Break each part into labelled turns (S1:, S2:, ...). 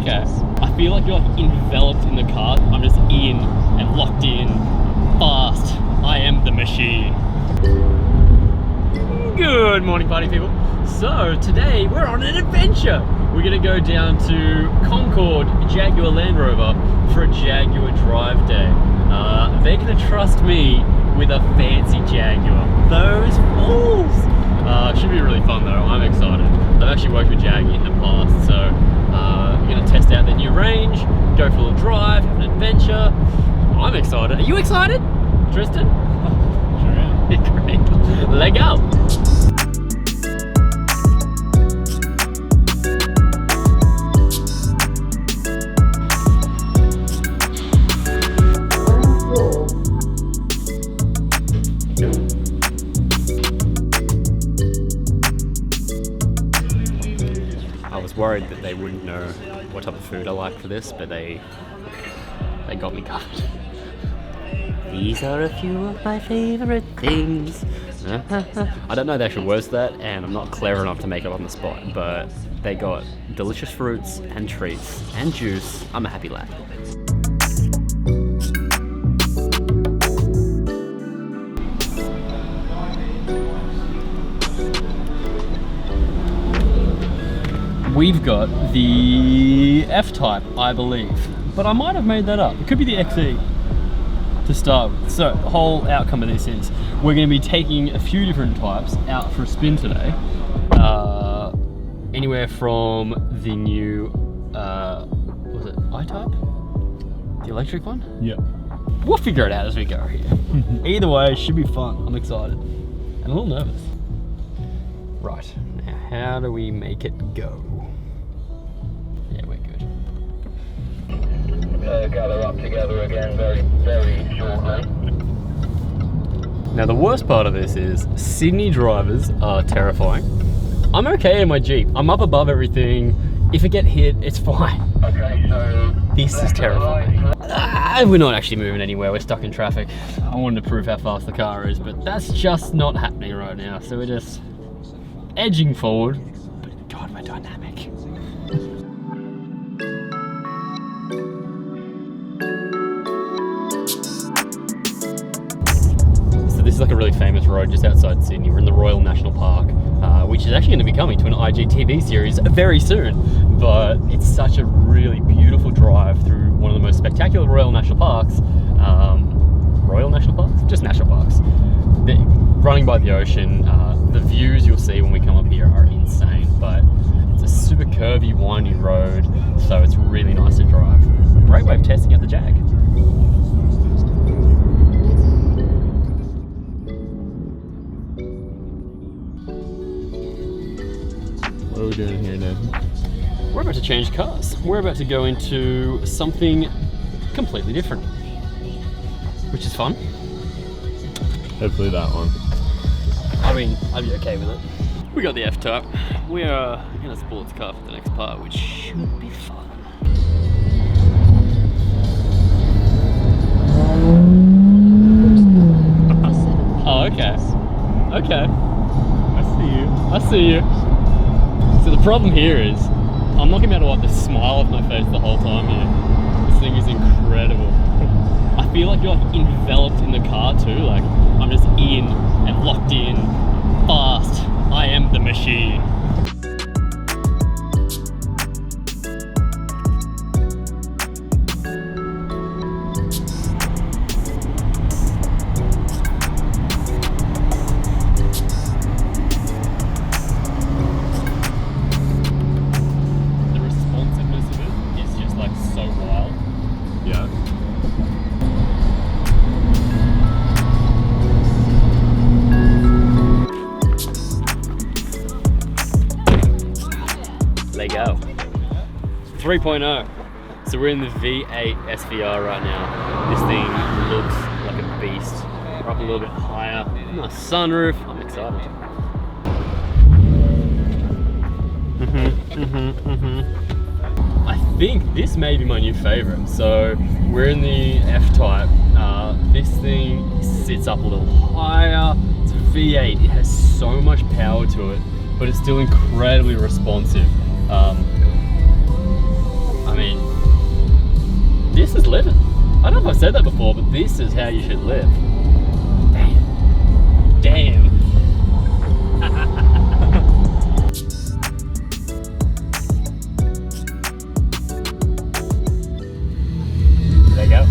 S1: okay. I feel like you're like enveloped in the car. I'm just in and locked in, fast. I am the machine. Good morning, party people. So today we're on an adventure. We're gonna go down to Concord Jaguar Land Rover for a Jaguar drive day. They're gonna trust me with a fancy Jaguar. Those fools! Should be really fun though, I'm excited. I've actually worked with Jag in the past, so we're gonna test out their new range, go for a little drive, have an adventure. I'm excited. Are you excited, Trystin?
S2: Sure am.
S1: Great. Leg up. I was worried that they wouldn't know what type of food I like for this, but they got me covered. These are a few of my favourite things. I don't know the actual words to that, and I'm not clever enough to make it on the spot, but they got delicious fruits and treats and juice. I'm a happy lad. We've got the F-Type, I believe, but I might have made that up. It could be the XE to start with. So the whole outcome of this is we're going to be taking a few different types out for a spin today. Anywhere from the new, was it I-Type? The electric one?
S2: Yeah.
S1: We'll figure it out as we go here. Either way, it should be fun. I'm excited and a little nervous. Right, now how do we make it go? Yeah, we're good.
S3: Gather up together again very, very shortly.
S1: Now the worst part of this is Sydney drivers are terrifying. I'm okay in my Jeep. I'm up above everything. If I get hit, it's fine.
S3: Okay, so
S1: This is terrifying. We're not actually moving anywhere. We're stuck in traffic. I wanted to prove how fast the car is, but that's just not happening right now. So we're just edging forward. But God, we're dynamic. So this is like a really famous road just outside Sydney. We're in the Royal National Park, which is actually going to be coming to an IGTV series very soon. But it's such a really beautiful drive through one of the most spectacular Royal National Parks. Royal National Parks? Just national parks. Running by the ocean. The views you'll see when we come up here are insane, but it's a super curvy, windy road, so it's really nice to drive. Great way of testing out the Jag.
S2: What are we doing here, Nathan?
S1: We're about to change cars. We're about to go into something completely different, which is fun.
S2: Hopefully that one.
S1: I mean, I'd be okay with it. We got the F-Type. We are in a sports car for the next part, which should be fun. Oh, okay. Okay.
S2: I see you.
S1: I see you. So the problem here is, I'm not gonna be able to wipe the smile off my face the whole time here. This thing is incredible. I feel like you're like enveloped in the car too, like I'm just in and locked in, fast. I am the machine. The responsiveness of it is just like so wild.
S2: Yeah.
S1: There you go. 3.0. So we're in the V8 SVR right now. This thing looks like a beast. We're up a little bit higher. Nice sunroof. I'm excited. I think this may be my new favorite. So we're in the F-Type. This thing sits up a little higher. It's a V8. It has so much power to it, but it's still incredibly responsive. I This is living. I don't know if I've said that before, but this is how you should live. Damn. Damn. There you go.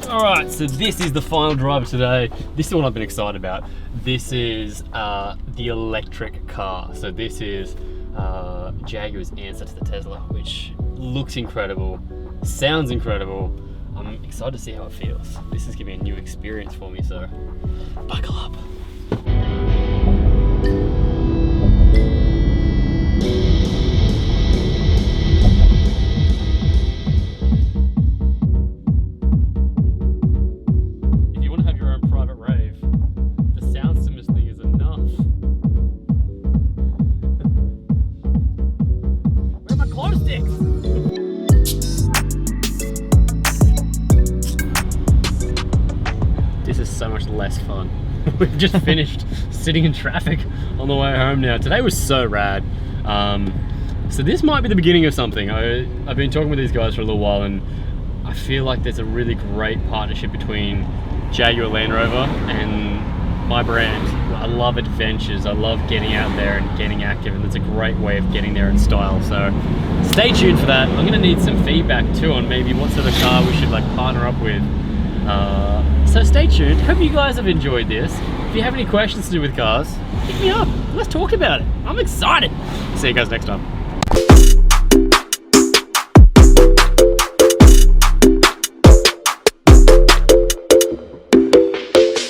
S1: Alright, so this is the final drive of today. This is what I've been excited about. This is the electric car. So this is Jaguar's answer to the Tesla, which looks incredible, sounds incredible. I'm excited to see how it feels. This is gonna be a new experience for me, so buckle up. This is so much less fun. We've just finished sitting in traffic on the way home now. Today was so rad. So this might be the beginning of something. I've been talking with these guys for a little while, and I feel like there's a really great partnership between Jaguar Land Rover and my brand. I love adventures. I love getting out there and getting active, and it's a great way of getting there in style. So stay tuned for that. I'm gonna need some feedback too on maybe what sort of car we should like partner up with. So stay tuned. Hope you guys have enjoyed this. If you have any questions to do with cars, hit me up. Let's talk about it. I'm excited. See you guys next time.